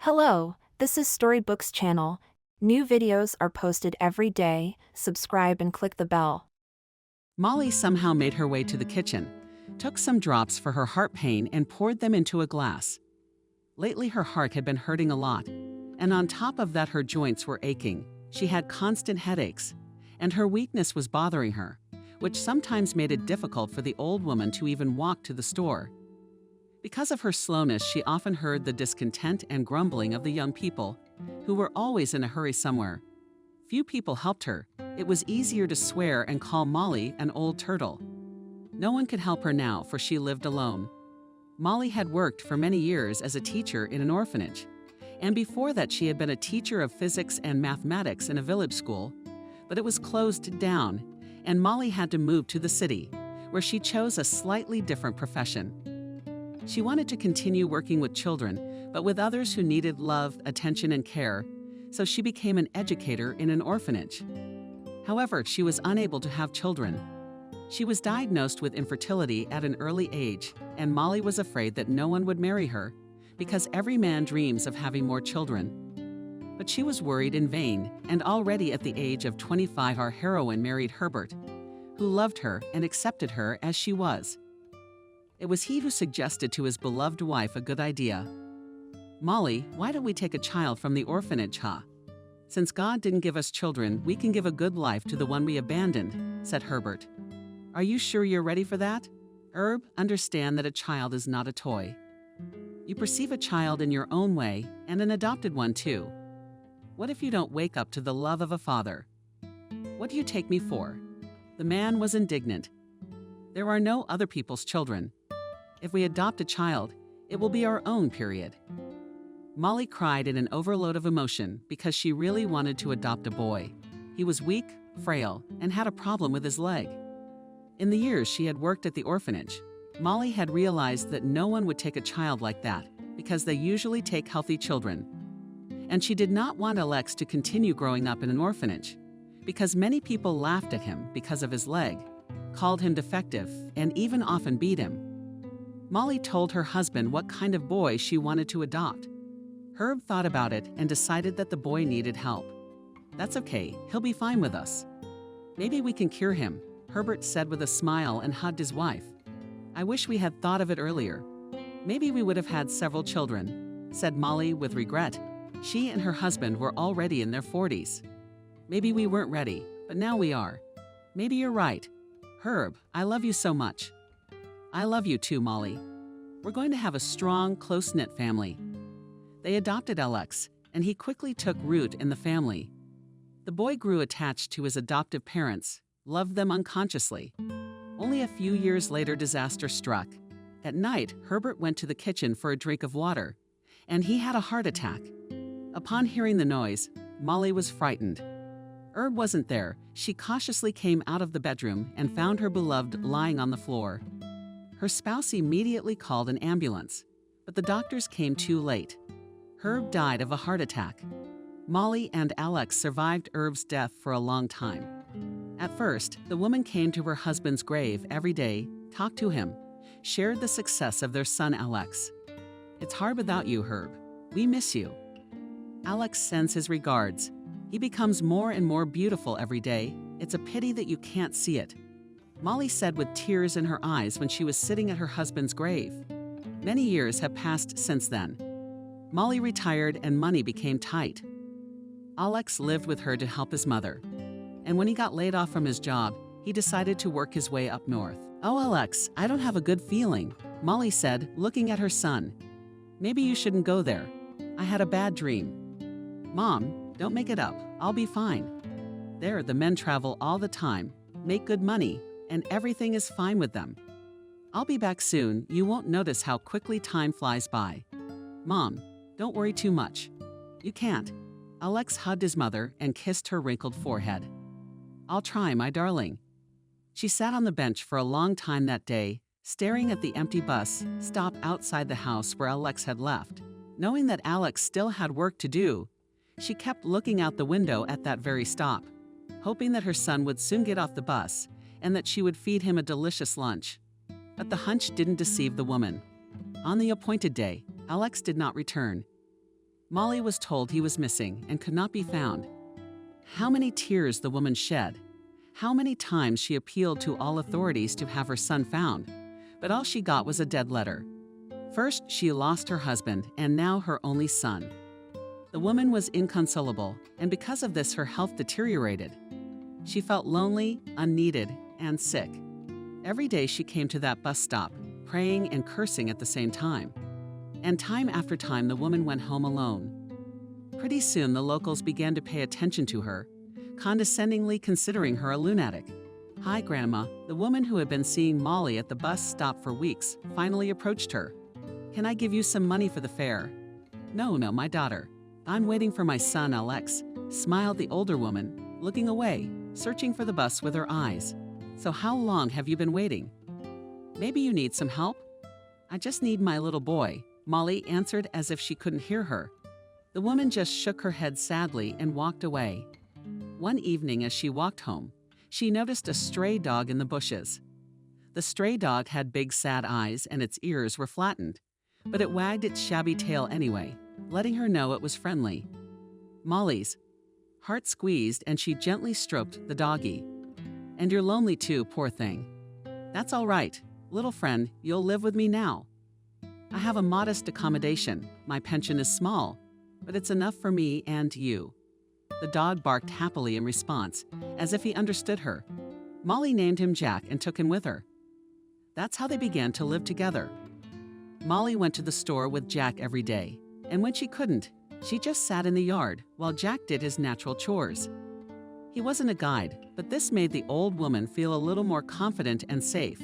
Hello, this is Storybooks channel. New videos are posted every day. Subscribe and click the bell. Molly somehow made her way to the kitchen, took some drops for her heart pain and poured them into a glass. Lately her heart had been hurting a lot, and on top of that her joints were aching. She had constant headaches, and her weakness was bothering her, which sometimes made it difficult for the old woman to even walk to the store. Because of her slowness, she often heard the discontent and grumbling of the young people, who were always in a hurry somewhere. Few people helped her. It was easier to swear and call Molly an old turtle. No one could help her now, for she lived alone. Molly had worked for many years as a teacher in an orphanage, and before that she had been a teacher of physics and mathematics in a village school, but it was closed down, and Molly had to move to the city, where she chose a slightly different profession. She wanted to continue working with children, but with others who needed love, attention, and care, so she became an educator in an orphanage. However, she was unable to have children. She was diagnosed with infertility at an early age, and Molly was afraid that no one would marry her, because every man dreams of having more children. But she was worried in vain, and already at the age of 25 our heroine married Herbert, who loved her and accepted her as she was. It was he who suggested to his beloved wife a good idea. "Molly, why don't we take a child from the orphanage, huh? Since God didn't give us children, we can give a good life to the one we abandoned," said Herbert. "Are you sure you're ready for that? Herb, understand that a child is not a toy. You perceive a child in your own way, and an adopted one too. What if you don't wake up to the love of a father? What do you take me for?" The man was indignant. "There are no other people's children. If we adopt a child, it will be our own, period." Molly cried in an overload of emotion because she really wanted to adopt a boy. He was weak, frail, and had a problem with his leg. In the years she had worked at the orphanage, Molly had realized that no one would take a child like that because they usually take healthy children. And she did not want Alex to continue growing up in an orphanage because many people laughed at him because of his leg, called him defective, and even often beat him. Molly told her husband what kind of boy she wanted to adopt. Herb thought about it and decided that the boy needed help. "That's okay, he'll be fine with us. Maybe we can cure him," Herbert said with a smile and hugged his wife. "I wish we had thought of it earlier. Maybe we would have had several children," said Molly with regret. She and her husband were already in their 40s. "Maybe we weren't ready, but now we are. Maybe you're right. Herb, I love you so much." "I love you too, Molly. We're going to have a strong, close-knit family." They adopted Alex, and he quickly took root in the family. The boy grew attached to his adoptive parents, loved them unconsciously. Only a few years later, disaster struck. At night, Herbert went to the kitchen for a drink of water, and he had a heart attack. Upon hearing the noise, Molly was frightened. Herb wasn't there. She cautiously came out of the bedroom and found her beloved lying on the floor. Her spouse immediately called an ambulance, but the doctors came too late. Herb died of a heart attack. Molly and Alex survived Herb's death for a long time. At first, the woman came to her husband's grave every day, talked to him, shared the success of their son Alex. "It's hard without you, Herb. We miss you." Alex sends his regards. He becomes more and more beautiful every day. It's a pity that you can't see it, Molly said with tears in her eyes when she was sitting at her husband's grave. Many years have passed since then. Molly retired and money became tight. Alex lived with her to help his mother. And when he got laid off from his job, he decided to work his way up north. "Oh, Alex, I don't have a good feeling," Molly said, looking at her son. "Maybe you shouldn't go there. I had a bad dream." "Mom, don't make it up. I'll be fine. There, the men travel all the time, make good money, and everything is fine with them. I'll be back soon. You won't notice how quickly time flies by. Mom, don't worry too much." "You can't." Alex hugged his mother and kissed her wrinkled forehead. "I'll try, my darling." She sat on the bench for a long time that day, staring at the empty bus stop outside the house where Alex had left. Knowing that Alex still had work to do, she kept looking out the window at that very stop, hoping that her son would soon get off the bus and that she would feed him a delicious lunch. But the hunch didn't deceive the woman. On the appointed day, Alex did not return. Molly was told he was missing and could not be found. How many tears the woman shed. How many times she appealed to all authorities to have her son found. But all she got was a dead letter. First, she lost her husband and now her only son. The woman was inconsolable, and because of this her health deteriorated. She felt lonely, unneeded, and sick. Every day she came to that bus stop, praying and cursing at the same time. And time after time the woman went home alone. Pretty soon the locals began to pay attention to her, condescendingly considering her a lunatic. "Hi, Grandma." The woman who had been seeing Molly at the bus stop for weeks finally approached her. "Can I give you some money for the fare?" No, my daughter. I'm waiting for my son, Alex," smiled the older woman, looking away, searching for the bus with her eyes. "So how long have you been waiting?" "Maybe you need some help?" "I just need my little boy," Molly answered as if she couldn't hear her. The woman just shook her head sadly and walked away. One evening as she walked home, she noticed a stray dog in the bushes. The stray dog had big sad eyes and its ears were flattened, but it wagged its shabby tail anyway, letting her know it was friendly. Molly's heart squeezed and she gently stroked the doggy. "And you're lonely too, poor thing." "That's all right, little friend, you'll live with me now. I have a modest accommodation. My pension is small, but it's enough for me and you." The dog barked happily in response, as if he understood her. Molly named him Jack and took him with her. That's how they began to live together. Molly went to the store with Jack every day, and when she couldn't, she just sat in the yard while Jack did his natural chores. He wasn't a guide, but this made the old woman feel a little more confident and safe.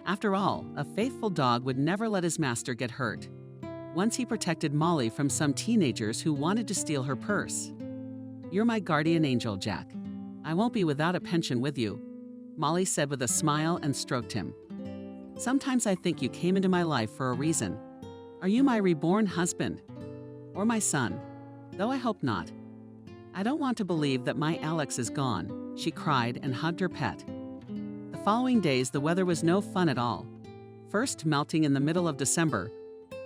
After all, a faithful dog would never let his master get hurt. Once he protected Molly from some teenagers who wanted to steal her purse. "You're my guardian angel, Jack. I won't be without a pension with you," Molly said with a smile and stroked him. "Sometimes I think you came into my life for a reason. Are you my reborn husband? Or my son? Though I hope not. I don't want to believe that my Alex is gone," she cried and hugged her pet. The following days the weather was no fun at all. First melting in the middle of December,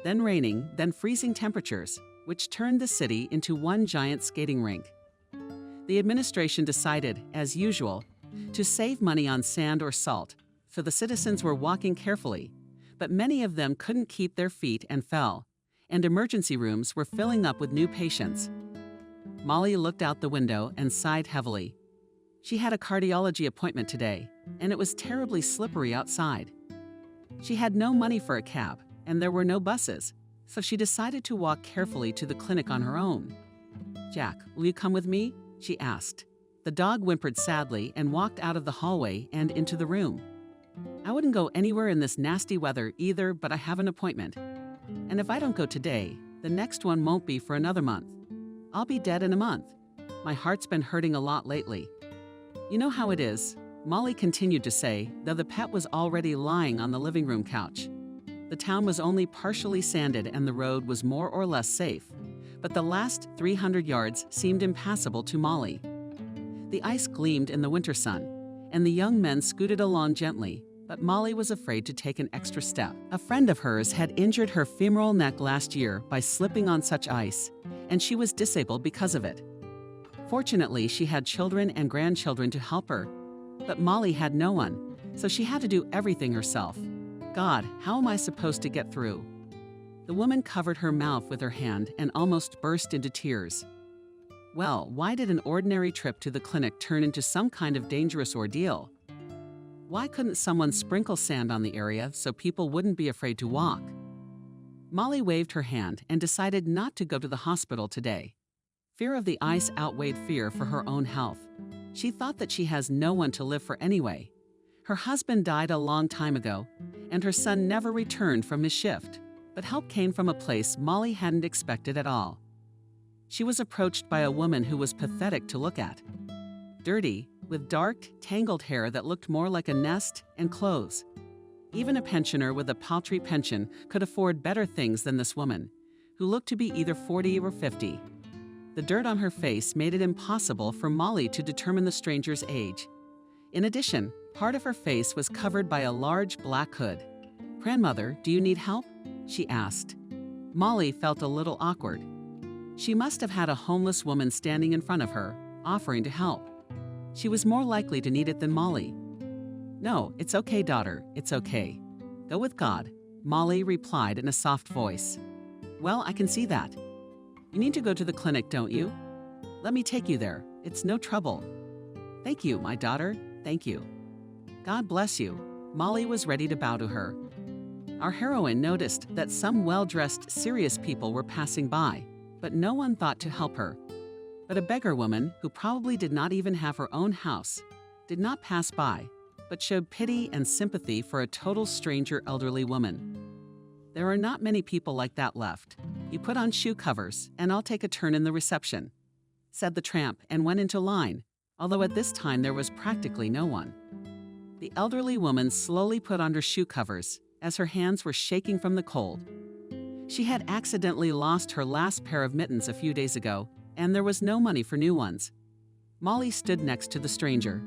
then raining, then freezing temperatures, which turned the city into one giant skating rink. The administration decided, as usual, to save money on sand or salt, so the citizens were walking carefully, but many of them couldn't keep their feet and fell, and emergency rooms were filling up with new patients. Molly looked out the window and sighed heavily. She had a cardiology appointment today, and it was terribly slippery outside. She had no money for a cab, and there were no buses, so she decided to walk carefully to the clinic on her own. "Jack, will you come with me?" she asked. The dog whimpered sadly and walked out of the hallway and into the room. "I wouldn't go anywhere in this nasty weather either, but I have an appointment. And if I don't go today, the next one won't be for another month. I'll be dead in a month. My heart's been hurting a lot lately." "You know how it is," Molly continued to say, though the pet was already lying on the living room couch. The town was only partially sanded and the road was more or less safe, but the last 300 yards seemed impassable to Molly. The ice gleamed in the winter sun, and the young men scooted along gently, but Molly was afraid to take an extra step. A friend of hers had injured her femoral neck last year by slipping on such ice, and she was disabled because of it. Fortunately, she had children and grandchildren to help her, but Molly had no one, so she had to do everything herself. "God, how am I supposed to get through?" The woman covered her mouth with her hand and almost burst into tears. Well, why did an ordinary trip to the clinic turn into some kind of dangerous ordeal? Why couldn't someone sprinkle sand on the area so people wouldn't be afraid to walk? Molly waved her hand and decided not to go to the hospital today. Fear of the ice outweighed fear for her own health. She thought that she has no one to live for anyway. Her husband died a long time ago, and her son never returned from his shift. But help came from a place Molly hadn't expected at all. She was approached by a woman who was pathetic to look at. Dirty, with dark, tangled hair that looked more like a nest, and clothes. Even a pensioner with a paltry pension could afford better things than this woman, who looked to be either 40 or 50. The dirt on her face made it impossible for Molly to determine the stranger's age. In addition, part of her face was covered by a large black hood. "Grandmother, do you need help?" she asked. Molly felt a little awkward. She must have had a homeless woman standing in front of her, offering to help. She was more likely to need it than Molly. "No, it's okay, daughter, it's okay. Go with God," Molly replied in a soft voice. "Well, I can see that. You need to go to the clinic, don't you? Let me take you there. It's no trouble." "Thank you, my daughter, thank you." "God bless you." Molly was ready to bow to her. Our heroine noticed that some well-dressed, serious people were passing by, but no one thought to help her. But a beggar woman, who probably did not even have her own house, did not pass by, but showed pity and sympathy for a total stranger elderly woman. "There are not many people like that left. You put on shoe covers, and I'll take a turn in the reception," said the tramp and went into line, although at this time there was practically no one. The elderly woman slowly put on her shoe covers, as her hands were shaking from the cold. She had accidentally lost her last pair of mittens a few days ago, and there was no money for new ones. Molly stood next to the stranger.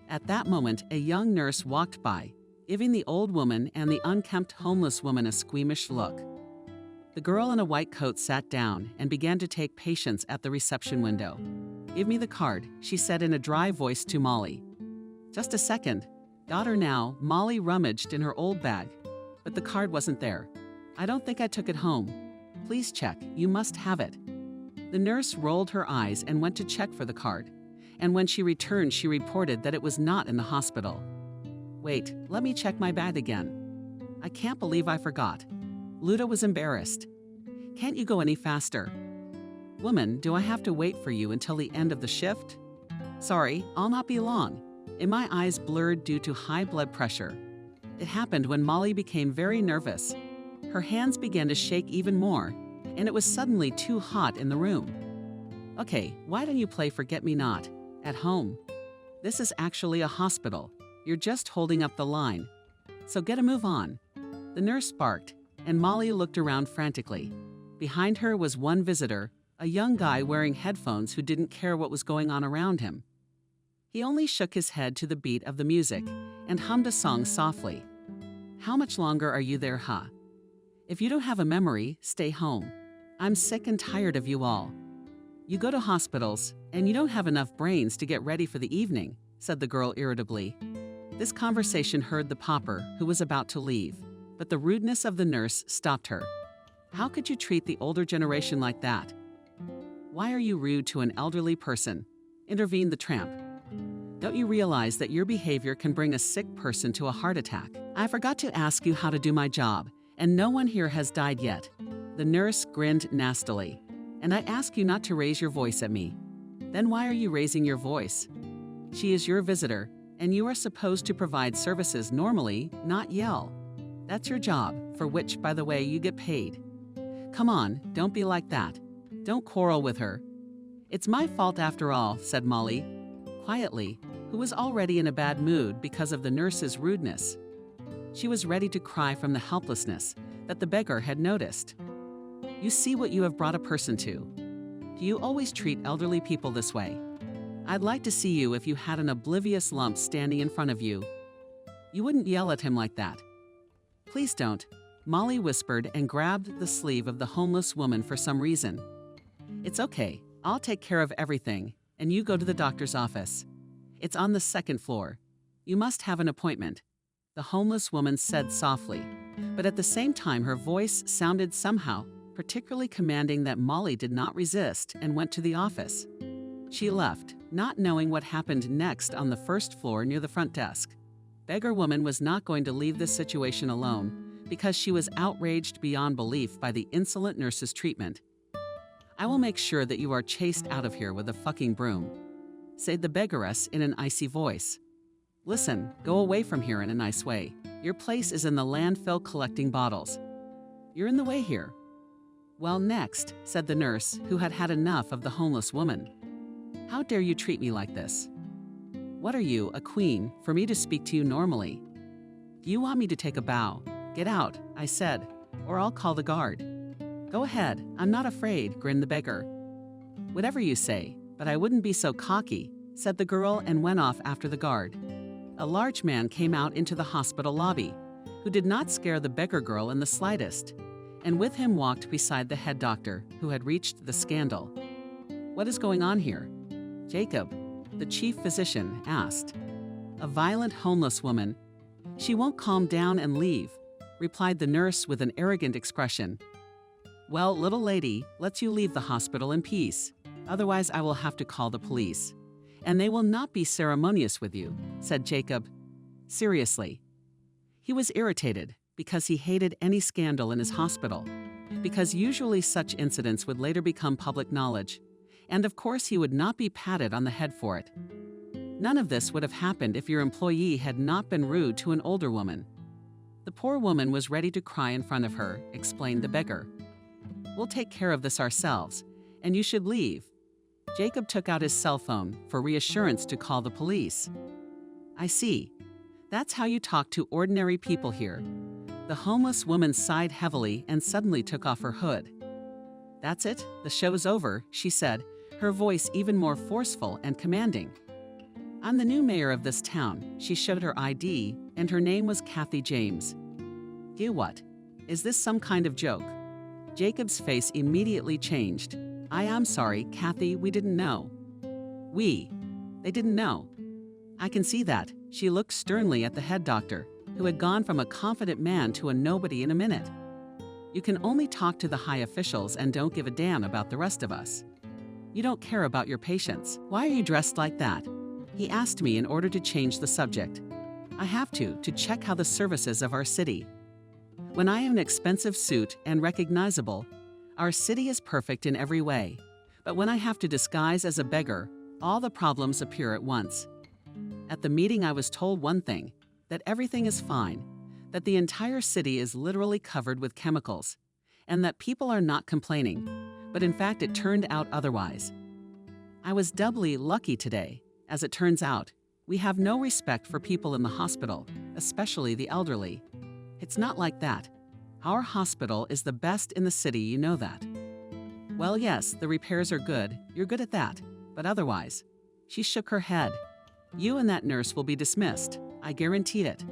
At that moment, a young nurse walked by, giving the old woman and the unkempt homeless woman a squeamish look. The girl in a white coat sat down and began to take patients at the reception window. "Give me the card," she said in a dry voice to Molly. "Just a second." Daughter now, Molly rummaged in her old bag, but the card wasn't there. "I don't think I took it home. Please check, you must have it." The nurse rolled her eyes and went to check for the card, and when she returned, she reported that it was not in the hospital. "Wait, let me check my bag again. I can't believe I forgot." Luda was embarrassed. "Can't you go any faster?" "Woman, do I have to wait for you until the end of the shift?" "Sorry, I'll not be long." And my eyes blurred due to high blood pressure. It happened when Molly became very nervous. Her hands began to shake even more, and it was suddenly too hot in the room. "Okay, why don't you play Forget-Me-Not at home? This is actually a hospital. You're just holding up the line. So get a move on." The nurse barked, and Molly looked around frantically. Behind her was one visitor, a young guy wearing headphones who didn't care what was going on around him. He only shook his head to the beat of the music and hummed a song softly. "How much longer are you there, huh? If you don't have a memory, stay home. I'm sick and tired of you all. You go to hospitals, and you don't have enough brains to get ready for the evening," said the girl irritably. This conversation heard the pauper, who was about to leave, but the rudeness of the nurse stopped her. "How could you treat the older generation like that?" "Why are you rude to an elderly person?" intervened the tramp. "Don't you realize that your behavior can bring a sick person to a heart attack? I forgot to ask you how to do my job, and no one here has died yet." The nurse grinned nastily. "And I ask you not to raise your voice at me. Then why are you raising your voice? She is your visitor, and you are supposed to provide services normally, not yell. That's your job, for which, by the way, you get paid. Come on, don't be like that. Don't quarrel with her." "It's my fault after all," said Molly, quietly, who was already in a bad mood because of the nurse's rudeness. She was ready to cry from the helplessness that the beggar had noticed. "You see what you have brought a person to. Do you always treat elderly people this way? I'd like to see you if you had an oblivious lump standing in front of you. You wouldn't yell at him like that." "Please don't," Molly whispered and grabbed the sleeve of the homeless woman for some reason. "It's okay, I'll take care of everything, and you go to the doctor's office. It's on the second floor. You must have an appointment," the homeless woman said softly, but at the same time her voice sounded somehow particularly commanding that Molly did not resist and went to the office. She left, not knowing what happened next on the first floor near the front desk. Beggar woman was not going to leave this situation alone because she was outraged beyond belief by the insolent nurse's treatment. "I will make sure that you are chased out of here with a fucking broom," said the beggaress in an icy voice. "Listen, go away from here in a nice way. Your place is in the landfill collecting bottles. You're in the way here." "Well, next," said the nurse, who had had enough of the homeless woman. "How dare you treat me like this? What are you, a queen, for me to speak to you normally? Do you want me to take a bow? Get out," I said, "or I'll call the guard." "Go ahead, I'm not afraid," grinned the beggar. "Whatever you say, but I wouldn't be so cocky," said the girl and went off after the guard. A large man came out into the hospital lobby, who did not scare the beggar girl in the slightest. and with him walked beside the head doctor, who had reached the scandal. "What is going on here?" Jacob, the chief physician, asked. "A violent homeless woman. She won't calm down and leave," replied the nurse with an arrogant expression. "Well, little lady, let's you leave the hospital in peace. Otherwise, I will have to call the police. And they will not be ceremonious with you," said Jacob. Seriously. He was irritated because he hated any scandal in his hospital, because usually such incidents would later become public knowledge, and of course he would not be patted on the head for it. None of this would have happened if your employee had not been rude to an older woman. The poor woman was ready to cry in front of her, explained the beggar. "We'll take care of this ourselves, and you should leave." Jacob took out his cell phone for reassurance to call the police. "I see. That's how you talk to ordinary people here." The homeless woman sighed heavily and suddenly took off her hood. "That's it, the show's over," she said, her voice even more forceful and commanding. "I'm the new mayor of this town." She showed her ID, and her name was Kathy James. "You what? Is this some kind of joke?" Jacob's face immediately changed. "I am sorry, Kathy, we didn't know." They didn't know. "I can see that." She looked sternly at the head doctor, who had gone from a confident man to a nobody in a minute. "You can only talk to the high officials and don't give a damn about the rest of us. You don't care about your patients. Why are you dressed like that?" He asked me in order to change the subject. "I have to check how the services of our city. When I have an expensive suit and recognizable, our city is perfect in every way. But when I have to disguise as a beggar, all the problems appear at once." At the meeting, I was told one thing, that everything is fine, that the entire city is literally covered with chemicals, and that people are not complaining, but in fact it turned out otherwise. I was doubly lucky today. As it turns out, we have no respect for people in the hospital, especially the elderly. It's not like that. Our hospital is the best in the city, you know that. "Well, yes, the repairs are good. You're good at that. But otherwise." She shook her head. "You and that nurse will be dismissed. I guaranteed it.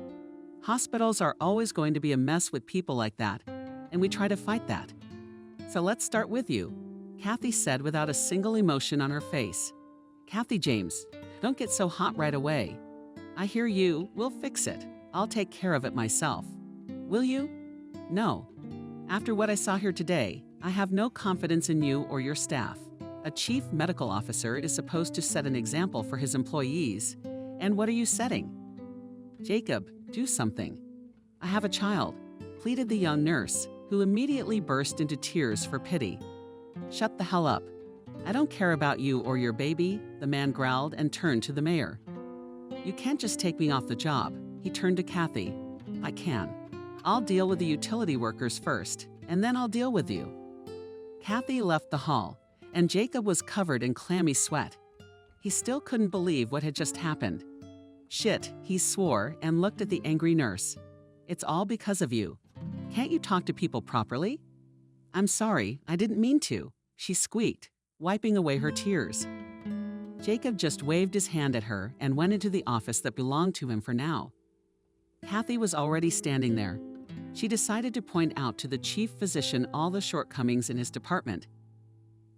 Hospitals are always going to be a mess with people like that, and we try to fight that. So let's start with you," Kathy said without a single emotion on her face. "Kathy James, don't get so hot right away. I hear you. We'll fix it. I'll take care of it myself." "Will you?" "No. After what I saw here today, I have no confidence in you or your staff. A chief medical officer is supposed to set an example for his employees. And what are you setting?" "Jacob, do something. I have a child," pleaded the young nurse, who immediately burst into tears for pity. "Shut the hell up. I don't care about you or your baby," the man growled and turned to the mayor. "You can't just take me off the job." He turned to Kathy. "I can. I'll deal with the utility workers first, and then I'll deal with you." Kathy left the hall, and Jacob was covered in clammy sweat. He still couldn't believe what had just happened. "Shit," he swore and looked at the angry nurse. "It's all because of you. Can't you talk to people properly?" "I'm sorry, I didn't mean to," she squeaked, wiping away her tears. Jacob just waved his hand at her and went into the office that belonged to him for now. Kathy was already standing there. She decided to point out to the chief physician all the shortcomings in his department.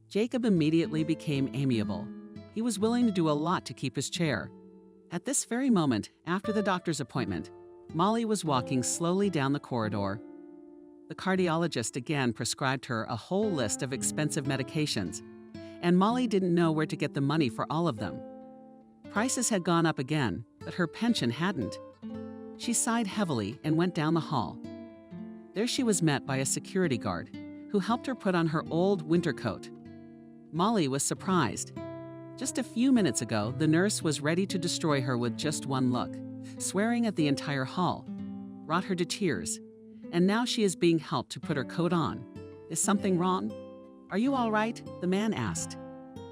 Jacob immediately became amiable. He was willing to do a lot to keep his chair. At this very moment, after the doctor's appointment, Molly was walking slowly down the corridor. The cardiologist again prescribed her a whole list of expensive medications, and Molly didn't know where to get the money for all of them. Prices had gone up again, but her pension hadn't. She sighed heavily and went down the hall. There she was met by a security guard, who helped her put on her old winter coat. Molly was surprised. Just a few minutes ago, the nurse was ready to destroy her with just one look, swearing at the entire hall, brought her to tears, and now she is being helped to put her coat on. Is something wrong? "Are you all right?" the man asked.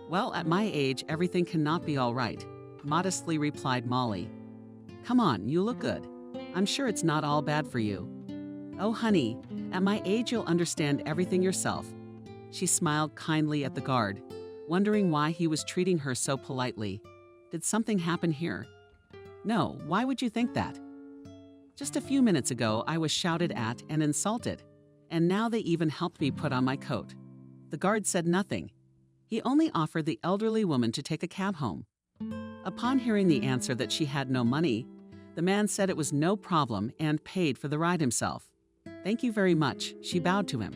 "Well, at my age, everything cannot be all right," modestly replied Molly. "Come on, you look good. I'm sure it's not all bad for you." "Oh, honey, at my age you'll understand everything yourself." She smiled kindly at the guard, wondering why he was treating her so politely. Did something happen here? No, why would you think that? Just a few minutes ago, I was shouted at and insulted, and now they even helped me put on my coat. The guard said nothing. He only offered the elderly woman to take a cab home. Upon hearing the answer that she had no money, the man said it was no problem and paid for the ride himself. "Thank you very much," she bowed to him.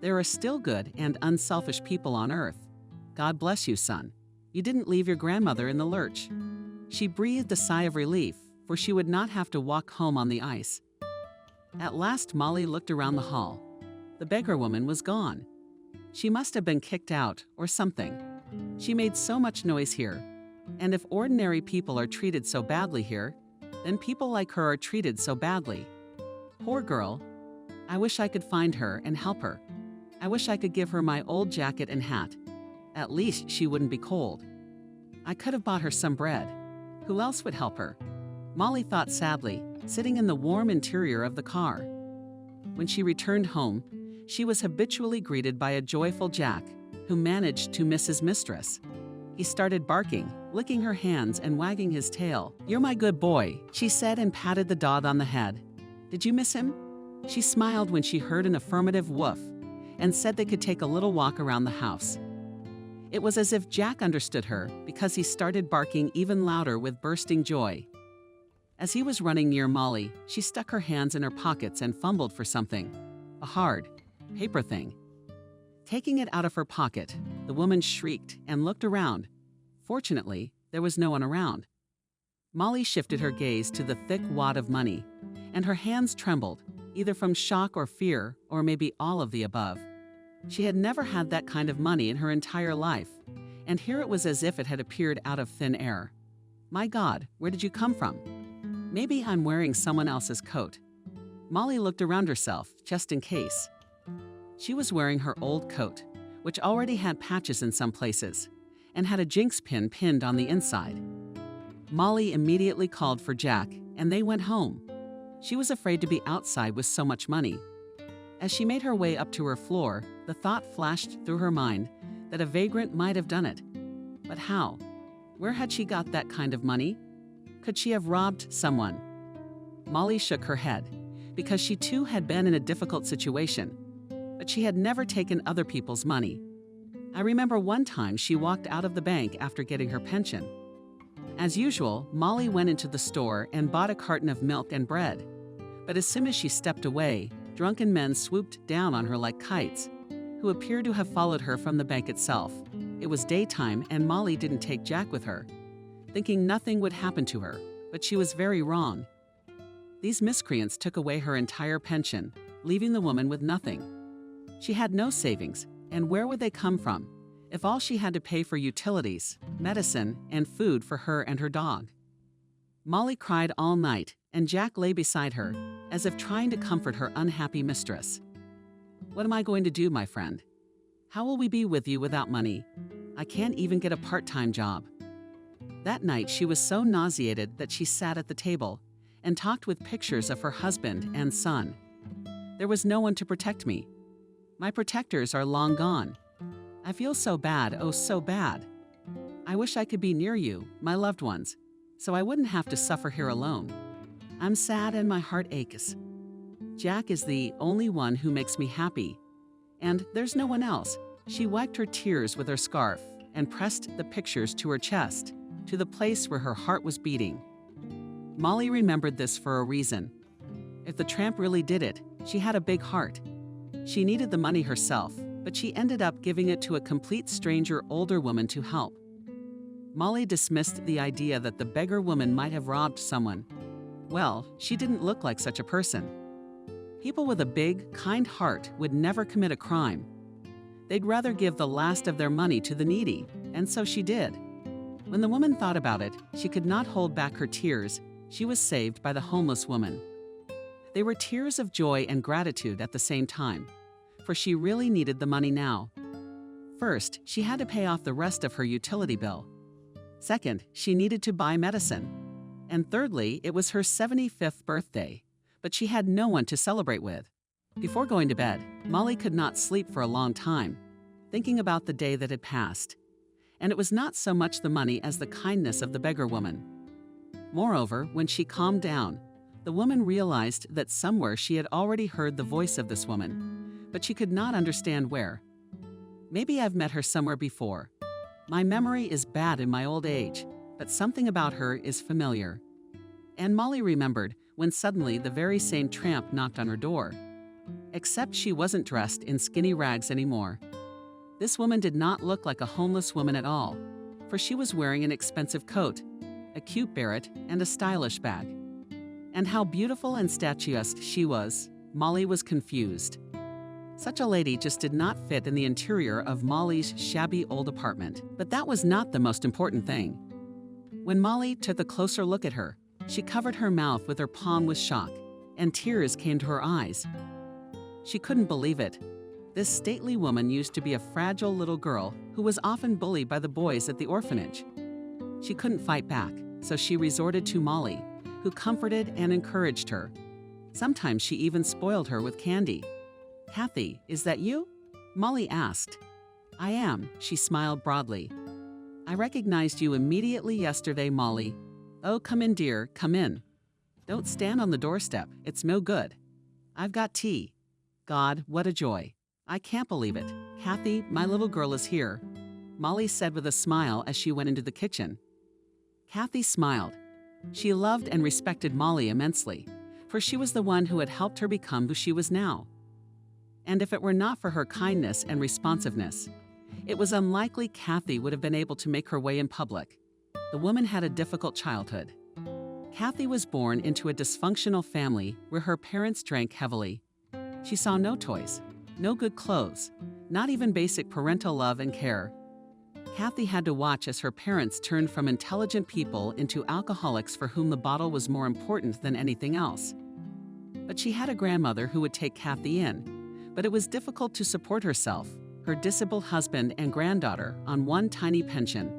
"There are still good and unselfish people on earth. God bless you, son. You didn't leave your grandmother in the lurch." She breathed a sigh of relief, for she would not have to walk home on the ice. At last, Molly looked around the hall. The beggar woman was gone. She must have been kicked out or something. She made so much noise here. And if ordinary people are treated so badly here, then people like her are treated so badly. Poor girl. I wish I could find her and help her. I wish I could give her my old jacket and hat. At least she wouldn't be cold. I could have bought her some bread. Who else would help her? Molly thought sadly, sitting in the warm interior of the car. When she returned home, she was habitually greeted by a joyful Jack, who managed to miss his mistress. He started barking, licking her hands and wagging his tail. "You're my good boy," she said and patted the dog on the head. "Did you miss him?" She smiled when she heard an affirmative woof and said they could take a little walk around the house. It was as if Jack understood her because he started barking even louder with bursting joy. As he was running near Molly, she stuck her hands in her pockets and fumbled for something, a hard paper thing. Taking it out of her pocket, the woman shrieked and looked around. Fortunately, there was no one around. Molly shifted her gaze to the thick wad of money, and her hands trembled, either from shock or fear, or maybe all of the above. She had never had that kind of money in her entire life, and here it was as if it had appeared out of thin air. "My God, where did you come from?" "Maybe I'm wearing someone else's coat." Molly looked around herself, just in case. She was wearing her old coat, which already had patches in some places, and had a jinx pin pinned on the inside. Molly immediately called for Jack, and they went home. She was afraid to be outside with so much money. As she made her way up to her floor, the thought flashed through her mind that a vagrant might have done it. But how? Where had she got that kind of money? Could she have robbed someone? Molly shook her head, because she too had been in a difficult situation, but she had never taken other people's money. I remember one time she walked out of the bank after getting her pension. As usual, Molly went into the store and bought a carton of milk and bread. But as soon as she stepped away, drunken men swooped down on her like kites, who appeared to have followed her from the bank itself. It was daytime and Molly didn't take Jack with her, thinking nothing would happen to her, but she was very wrong. These miscreants took away her entire pension, leaving the woman with nothing. She had no savings, and where would they come from if all she had to pay for utilities, medicine, and food for her and her dog? Molly cried all night, and Jack lay beside her, as if trying to comfort her unhappy mistress. "What am I going to do, my friend? How will we be with you without money? I can't even get a part-time job." That night, she was so nauseated that she sat at the table and talked with pictures of her husband and son. "There was no one to protect me. My protectors are long gone. I feel so bad, oh so bad. I wish I could be near you, my loved ones, so I wouldn't have to suffer here alone. I'm sad and my heart aches. Jack is the only one who makes me happy. And there's no one else." She wiped her tears with her scarf and pressed the pictures to her chest, to the place where her heart was beating. Molly remembered this for a reason. If the tramp really did it, she had a big heart. She needed the money herself, but she ended up giving it to a complete stranger older woman to help. Molly dismissed the idea that the beggar woman might have robbed someone. Well, she didn't look like such a person. People with a big, kind heart would never commit a crime. They'd rather give the last of their money to the needy, and so she did. When the woman thought about it, she could not hold back her tears. She was saved by the homeless woman. They were tears of joy and gratitude at the same time, for she really needed the money now. First, she had to pay off the rest of her utility bill. Second, she needed to buy medicine. And thirdly, it was her 75th birthday, but she had no one to celebrate with. Before going to bed, Molly could not sleep for a long time, thinking about the day that had passed. And it was not so much the money as the kindness of the beggar woman. Moreover, when she calmed down, The woman realized that somewhere she had already heard the voice of this woman, but she could not understand where. Maybe I've met her somewhere before. My memory is bad in my old age, but something about her is familiar. And Molly remembered when suddenly the very same tramp knocked on her door. Except she wasn't dressed in skinny rags anymore. This woman did not look like a homeless woman at all, for she was wearing an expensive coat, a cute beret, and a stylish bag. And how beautiful and statuesque she was, Molly was confused. Such a lady just did not fit in the interior of Molly's shabby old apartment. But that was not the most important thing. When Molly took a closer look at her, she covered her mouth with her palm with shock, and tears came to her eyes. She couldn't believe it. This stately woman used to be a fragile little girl who was often bullied by the boys at the orphanage. She couldn't fight back, so she resorted to Molly, who comforted and encouraged her. Sometimes she even spoiled her with candy. "Kathy, is that you?" Molly asked. "I am," she smiled broadly. "I recognized you immediately yesterday, Molly. Oh, come in, dear, come in. Don't stand on the doorstep, it's no good. I've got tea. God, what a joy. I can't believe it. Kathy, my little girl is here," Molly said with a smile as she went into the kitchen. Kathy smiled. She loved and respected Molly immensely, for she was the one who had helped her become who she was now. And if it were not for her kindness and responsiveness, it was unlikely Kathy would have been able to make her way in public. The woman had a difficult childhood. Kathy was born into a dysfunctional family where her parents drank heavily. She saw no toys, no good clothes, not even basic parental love and care. Kathy had to watch as her parents turned from intelligent people into alcoholics for whom the bottle was more important than anything else. But she had a grandmother who would take Kathy in, but it was difficult to support herself, her disabled husband and granddaughter on one tiny pension.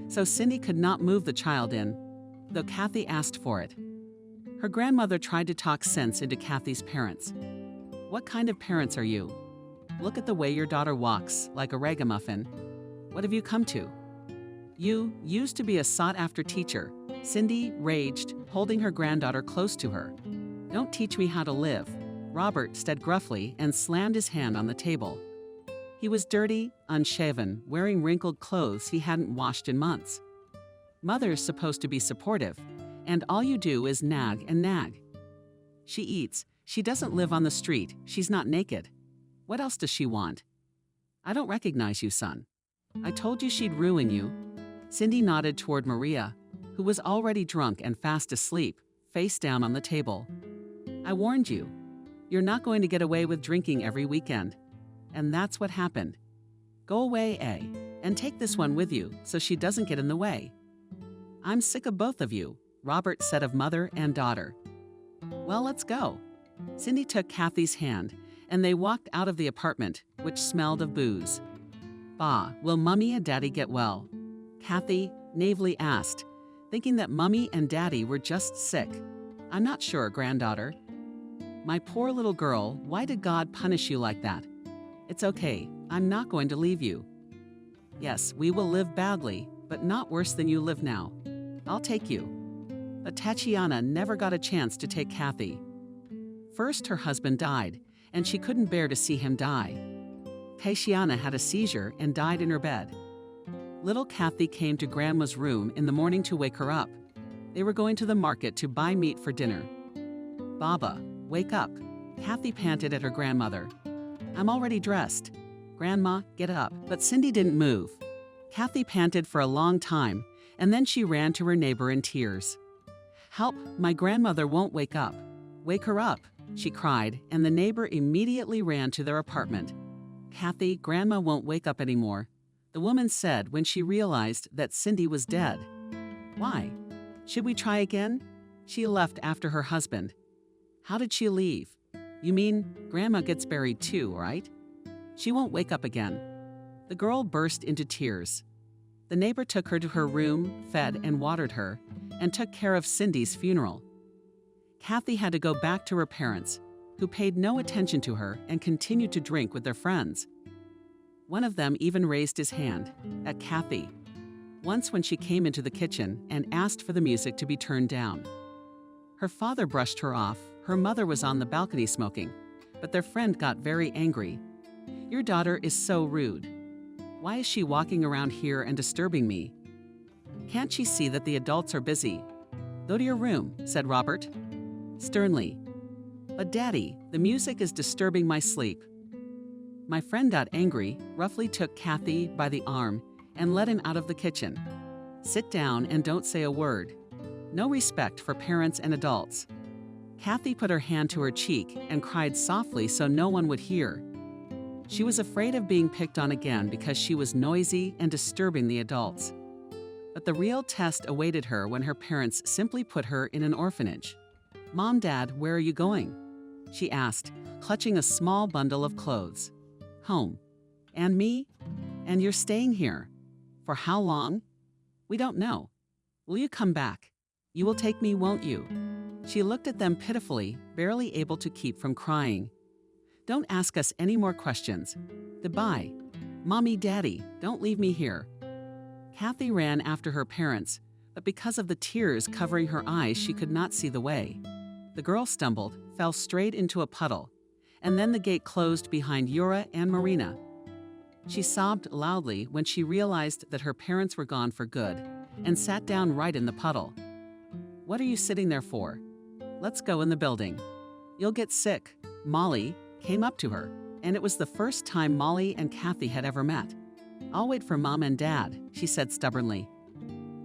So Cindy could not move the child in, though Kathy asked for it. Her grandmother tried to talk sense into Kathy's parents. "What kind of parents are you? Look at the way your daughter walks, like a ragamuffin. What have you come to? You used to be a sought-after teacher," Cindy raged, holding her granddaughter close to her. "Don't teach me how to live," Robert said gruffly and slammed his hand on the table. He was dirty, unshaven, wearing wrinkled clothes he hadn't washed in months. "Mother's supposed to be supportive, and all you do is nag and nag. She eats. She doesn't live on the street. She's not naked. What else does she want? I don't recognize you, son. I told you she'd ruin you." Cindy nodded toward Maria, who was already drunk and fast asleep, face down on the table. "I warned you. You're not going to get away with drinking every weekend. And that's what happened. Go away, and take this one with you so she doesn't get in the way." "I'm sick of both of you," Robert said of mother and daughter. "Well, let's go." Cindy took Kathy's hand, and they walked out of the apartment, which smelled of booze. "Bah, will Mummy and Daddy get well?" Kathy naively asked, thinking that Mummy and Daddy were just sick. "I'm not sure, granddaughter." "My poor little girl, why did God punish you like that?" "It's okay, I'm not going to leave you." "Yes, we will live badly, but not worse than you live now. I'll take you." But Tatiana never got a chance to take Kathy. First, her husband died, and she couldn't bear to see him die. Tatiana had a seizure and died in her bed. Little Kathy came to Grandma's room in the morning to wake her up. They were going to the market to buy meat for dinner. "Baba, wake up," Kathy panted at her grandmother. "I'm already dressed." "Grandma, get up." But Cindy didn't move. Kathy panted for a long time, and then she ran to her neighbor in tears. "Help, my grandmother won't wake up." "Wake her up," she cried, and the neighbor immediately ran to their apartment. "Kathy, Grandma won't wake up anymore," the woman said when she realized that Cindy was dead. "Why? Should we try again?" "She left after her husband." "How did she leave?" "You mean Grandma gets buried too, right? She won't wake up again." The girl burst into tears. The neighbor took her to her room, fed and watered her, and took care of Cindy's funeral. Kathy had to go back to her parents, who paid no attention to her and continued to drink with their friends. One of them even raised his hand at Kathy, once when she came into the kitchen and asked for the music to be turned down. Her father brushed her off. Her mother was on the balcony smoking, but their friend got very angry. "Your daughter is so rude. Why is she walking around here and disturbing me? Can't she see that the adults are busy?" "Go to your room," said Robert sternly. "But Daddy, the music is disturbing my sleep." My friend got angry, roughly took Kathy by the arm, and led him out of the kitchen. "Sit down and don't say a word." No respect for parents and adults. Kathy put her hand to her cheek and cried softly so no one would hear. She was afraid of being picked on again because she was noisy and disturbing the adults. But the real test awaited her when her parents simply put her in an orphanage. "Mom, Dad, where are you going?" she asked, clutching a small bundle of clothes. "Home." "And me?" "And you're staying here. For how long?" "We don't know." "Will you come back? You will take me, won't you?" She looked at them pitifully, barely able to keep from crying. "Don't ask us any more questions. Goodbye. Mommy, Daddy, don't leave me here." Kathy ran after her parents, but because of the tears covering her eyes, she could not see the way. The girl stumbled, fell straight into a puddle, and then the gate closed behind Yura and Marina. She sobbed loudly when she realized that her parents were gone for good, and sat down right in the puddle. "What are you sitting there for? Let's go in the building. You'll get sick." Molly came up to her, and it was the first time Molly and Kathy had ever met. "I'll wait for Mom and Dad," she said stubbornly.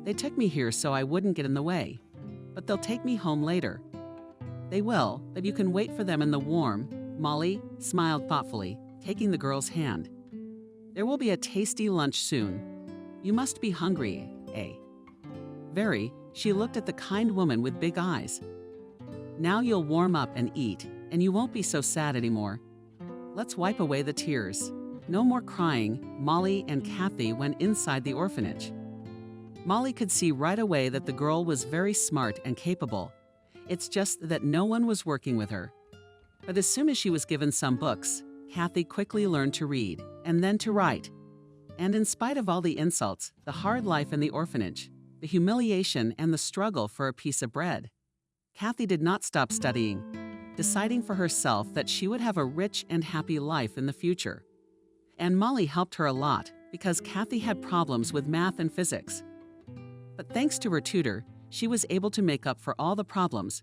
"They took me here so I wouldn't get in the way, but they'll take me home later." "They will, but you can wait for them in the warm." Molly smiled thoughtfully, taking the girl's hand. "There will be a tasty lunch soon. You must be hungry, eh?" "Very." She looked at the kind woman with big eyes. "Now you'll warm up and eat, and you won't be so sad anymore. Let's wipe away the tears. No more crying." Molly and Kathy went inside the orphanage. Molly could see right away that the girl was very smart and capable. It's just that no one was working with her. But as soon as she was given some books, Kathy quickly learned to read, and then to write. And in spite of all the insults, the hard life in the orphanage, the humiliation and the struggle for a piece of bread, Kathy did not stop studying, deciding for herself that she would have a rich and happy life in the future. And Molly helped her a lot because Kathy had problems with math and physics. But thanks to her tutor, she was able to make up for all the problems,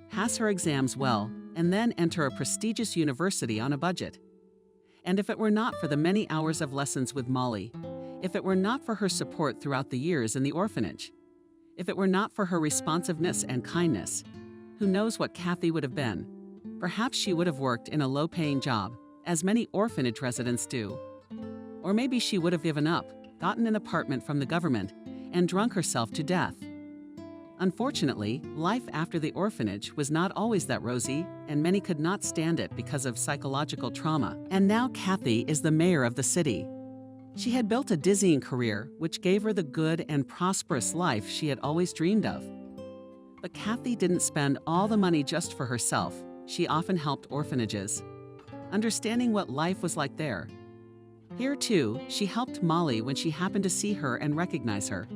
pass her exams well, and then enter a prestigious university on a budget. And if it were not for the many hours of lessons with Molly, if it were not for her support throughout the years in the orphanage, if it were not for her responsiveness and kindness, who knows what Kathy would have been? Perhaps she would have worked in a low-paying job, as many orphanage residents do. Or maybe she would have given up, gotten an apartment from the government, and drunk herself to death. Unfortunately, life after the orphanage was not always that rosy, and many could not stand it because of psychological trauma. And now Kathy is the mayor of the city. She had built a dizzying career, which gave her the good and prosperous life she had always dreamed of. But Kathy didn't spend all the money just for herself. She often helped orphanages, understanding what life was like there. Here, too, she helped Molly when she happened to see her and recognize her.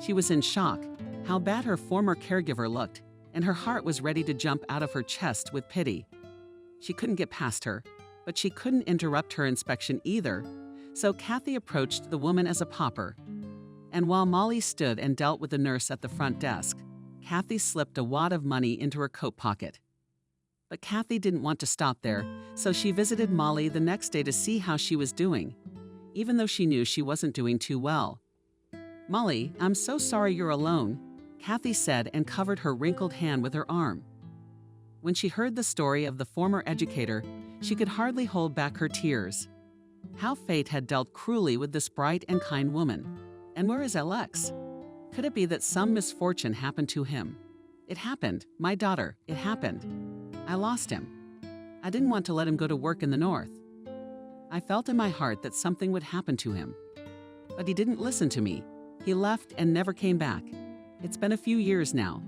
She was in shock, how bad her former caregiver looked, and her heart was ready to jump out of her chest with pity. She couldn't get past her, but she couldn't interrupt her inspection either, so Kathy approached the woman as a pauper. And while Molly stood and dealt with the nurse at the front desk, Kathy slipped a wad of money into her coat pocket. But Kathy didn't want to stop there, so she visited Molly the next day to see how she was doing, even though she knew she wasn't doing too well. "Molly, I'm so sorry you're alone," Kathy said and covered her wrinkled hand with her arm. When she heard the story of the former educator, she could hardly hold back her tears. How fate had dealt cruelly with this bright and kind woman. And where is Alex? Could it be that some misfortune happened to him? It happened, my daughter, it happened. I lost him. I didn't want to let him go to work in the north. I felt in my heart that something would happen to him. But he didn't listen to me. He left and never came back. It's been a few years now.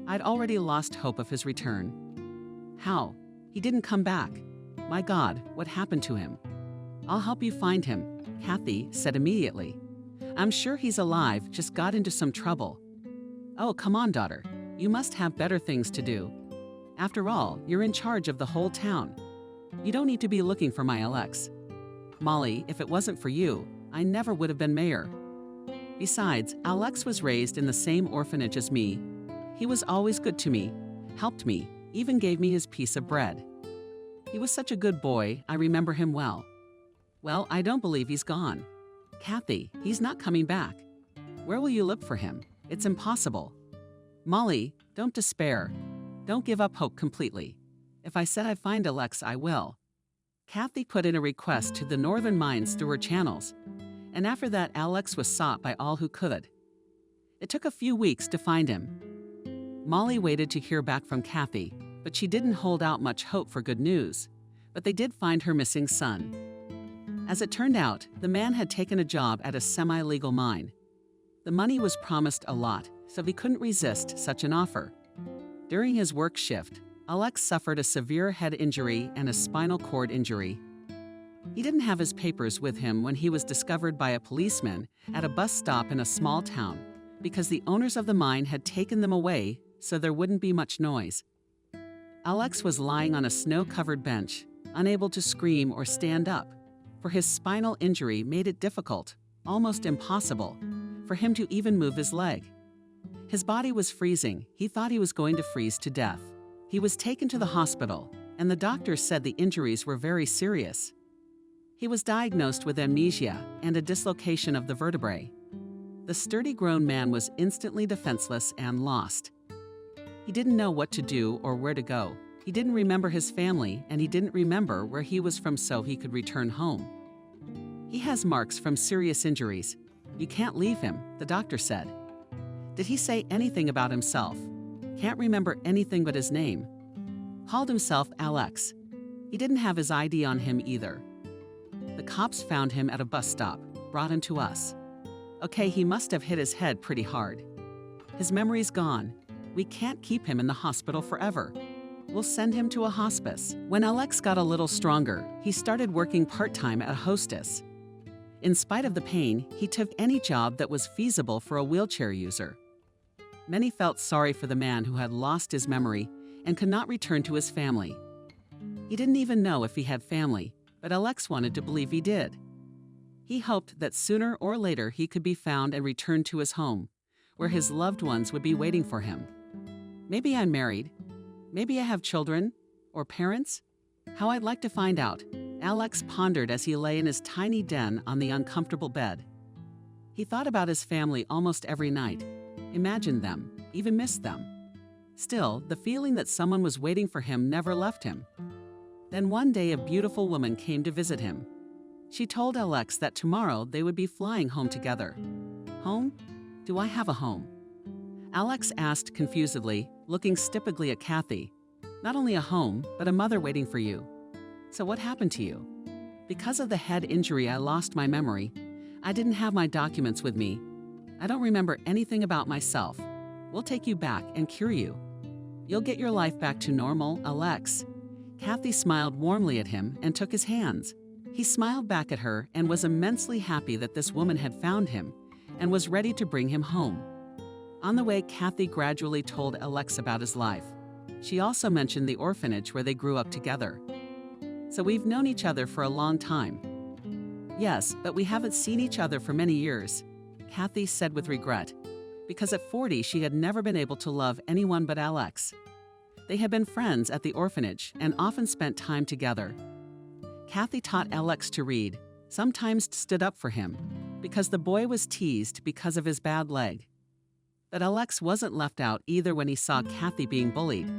I'd already lost hope of his return. How? He didn't come back. My God, what happened to him? I'll help you find him, Kathy said immediately. I'm sure he's alive, just got into some trouble. Oh, come on, daughter. You must have better things to do. After all, you're in charge of the whole town. You don't need to be looking for my Alex. Molly, if it wasn't for you, I never would have been mayor. Besides, Alex was raised in the same orphanage as me. He was always good to me, helped me, even gave me his piece of bread. He was such a good boy, I remember him well. Well, I don't believe he's gone. Kathy, he's not coming back. Where will you look for him? It's impossible. Molly, don't despair. Don't give up hope completely. If I said I'd find Alex, I will. Kathy put in a request to the Northern Mines through her channels, and after that Alex was sought by all who could. It took a few weeks to find him. Molly waited to hear back from Kathy, but she didn't hold out much hope for good news. But they did find her missing son. As it turned out, the man had taken a job at a semi-legal mine. The money was promised a lot, so he couldn't resist such an offer. During his work shift, Alex suffered a severe head injury and a spinal cord injury. He didn't have his papers with him when he was discovered by a policeman at a bus stop in a small town because the owners of the mine had taken them away so there wouldn't be much noise. Alex was lying on a snow-covered bench, unable to scream or stand up, for his spinal injury made it difficult, almost impossible, for him to even move his leg. His body was freezing. He thought he was going to freeze to death. He was taken to the hospital, and the doctors said the injuries were very serious. He was diagnosed with amnesia and a dislocation of the vertebrae. The sturdy grown man was instantly defenseless and lost. He didn't know what to do or where to go. He didn't remember his family, and he didn't remember where he was from so he could return home. He has marks from serious injuries. You can't leave him, the doctor said. Did he say anything about himself? Can't remember anything but his name. Called himself Alex. He didn't have his ID on him either. The cops found him at a bus stop, brought him to us. Okay, he must have hit his head pretty hard. His memory's gone. We can't keep him in the hospital forever. We'll send him to a hospice. When Alex got a little stronger, he started working part-time at a hostess. In spite of the pain, he took any job that was feasible for a wheelchair user. Many felt sorry for the man who had lost his memory and could not return to his family. He didn't even know if he had family, but Alex wanted to believe he did. He hoped that sooner or later he could be found and returned to his home, where his loved ones would be waiting for him. Maybe I'm married. Maybe I have children or parents. How I'd like to find out, Alex pondered as he lay in his tiny den on the uncomfortable bed. He thought about his family almost every night, imagined them, even missed them. Still, the feeling that someone was waiting for him never left him. Then one day a beautiful woman came to visit him. She told Alex that tomorrow they would be flying home together. Home? Do I have a home? Alex asked confusedly, looking stupidly at Kathy. Not only a home, but a mother waiting for you. So what happened to you? Because of the head injury, I lost my memory. I didn't have my documents with me. I don't remember anything about myself. We'll take you back and cure you. You'll get your life back to normal, Alex. Kathy smiled warmly at him and took his hands. He smiled back at her and was immensely happy that this woman had found him and was ready to bring him home. On the way, Kathy gradually told Alex about his life. She also mentioned the orphanage where they grew up together. So we've known each other for a long time. Yes, but we haven't seen each other for many years, Kathy said with regret, because at 40 she had never been able to love anyone but Alex. They had been friends at the orphanage and often spent time together. Kathy taught Alex to read, sometimes stood up for him, because the boy was teased because of his bad leg. But Alex wasn't left out either when he saw Kathy being bullied.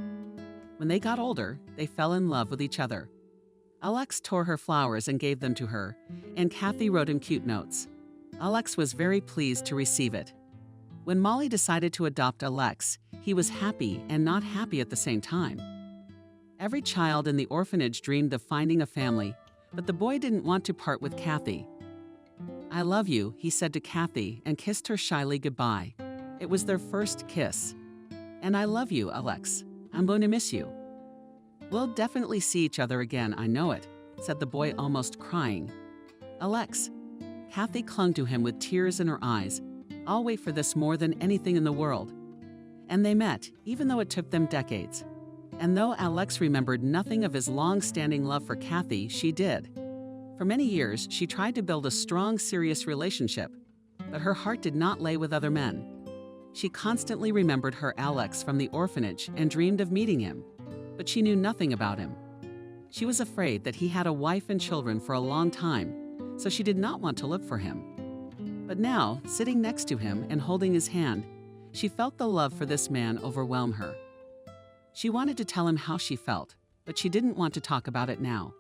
When they got older, they fell in love with each other. Alex tore her flowers and gave them to her, and Kathy wrote him cute notes. Alex was very pleased to receive it. When Molly decided to adopt Alex, he was happy and not happy at the same time. Every child in the orphanage dreamed of finding a family, but the boy didn't want to part with Kathy. I love you, he said to Kathy and kissed her shyly goodbye. It was their first kiss. And I love you, Alex. I'm going to miss you. We'll definitely see each other again, I know it, said the boy almost crying. Alex. Kathy clung to him with tears in her eyes. I'll wait for this more than anything in the world. And they met, even though it took them decades. And though Alex remembered nothing of his long-standing love for Kathy, she did. For many years, she tried to build a strong, serious relationship, but her heart did not lay with other men. She constantly remembered her Alex from the orphanage and dreamed of meeting him, but she knew nothing about him. She was afraid that he had a wife and children for a long time, so she did not want to look for him. But now, sitting next to him and holding his hand, she felt the love for this man overwhelm her. She wanted to tell him how she felt, but she didn't want to talk about it now.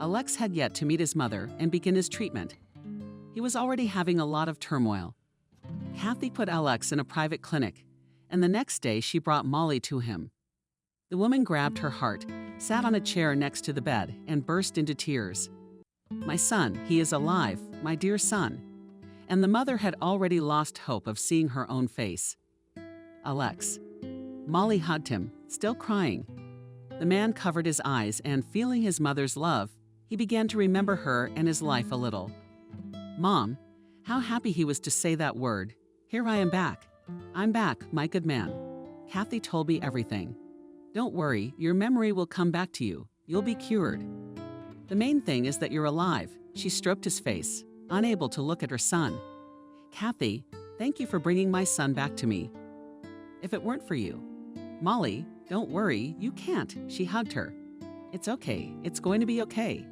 Alex had yet to meet his mother and begin his treatment. He was already having a lot of turmoil. Kathy put Alex in a private clinic, and the next day she brought Molly to him. The woman grabbed her heart, sat on a chair next to the bed, and burst into tears. "My son, he is alive, my dear son." And the mother had already lost hope of seeing her own face. "Alex." Molly hugged him, still crying. The man covered his eyes and, feeling his mother's love, he began to remember her and his life a little. "Mom," how happy he was to say that word. "Here I am back. I'm back, my good man. Kathy told me everything. Don't worry, your memory will come back to you. You'll be cured. The main thing is that you're alive." She stroked his face, unable to look at her son. "Kathy, thank you for bringing my son back to me. If it weren't for you." "Molly, don't worry, you can't," she hugged her. "It's okay, it's going to be okay."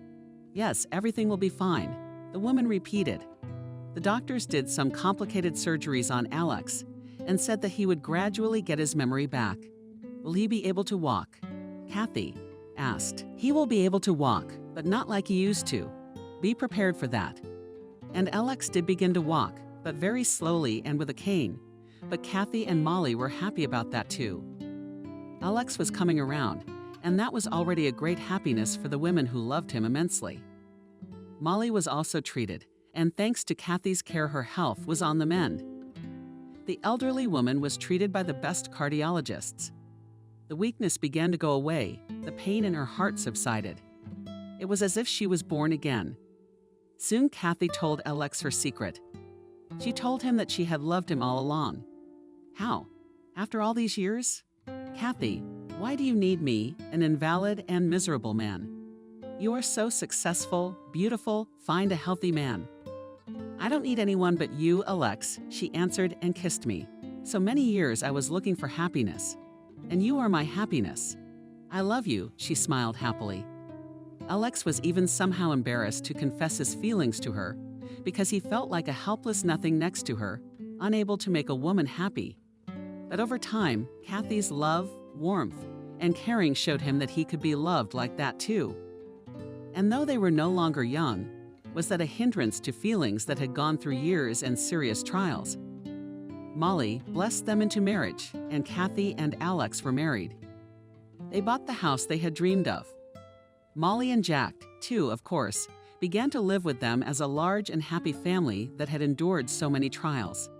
"Yes, everything will be fine," the woman repeated. The doctors did some complicated surgeries on Alex and said that he would gradually get his memory back. "Will he be able to walk?" Kathy asked. "He will be able to walk, but not like he used to. Be prepared for that." And Alex did begin to walk, but very slowly and with a cane. But Kathy and Molly were happy about that too. Alex was coming around, and that was already a great happiness for the women who loved him immensely. Molly was also treated, and thanks to Kathy's care, her health was on the mend. The elderly woman was treated by the best cardiologists. The weakness began to go away, the pain in her heart subsided. It was as if she was born again. Soon Kathy told Alex her secret. She told him that she had loved him all along. How? After all these years? "Kathy, why do you need me, an invalid and miserable man? You are so successful, beautiful, find a healthy man." "I don't need anyone but you, Alex," she answered and kissed me. "So many years I was looking for happiness, and you are my happiness. I love you," she smiled happily. Alex was even somehow embarrassed to confess his feelings to her because he felt like a helpless nothing next to her, unable to make a woman happy. But over time, Kathy's love, warmth, and caring showed him that he could be loved like that too. And though they were no longer young, was that a hindrance to feelings that had gone through years and serious trials? Molly blessed them into marriage, and Kathy and Alex were married. They bought the house they had dreamed of. Molly and Jack, too, of course, began to live with them as a large and happy family that had endured so many trials.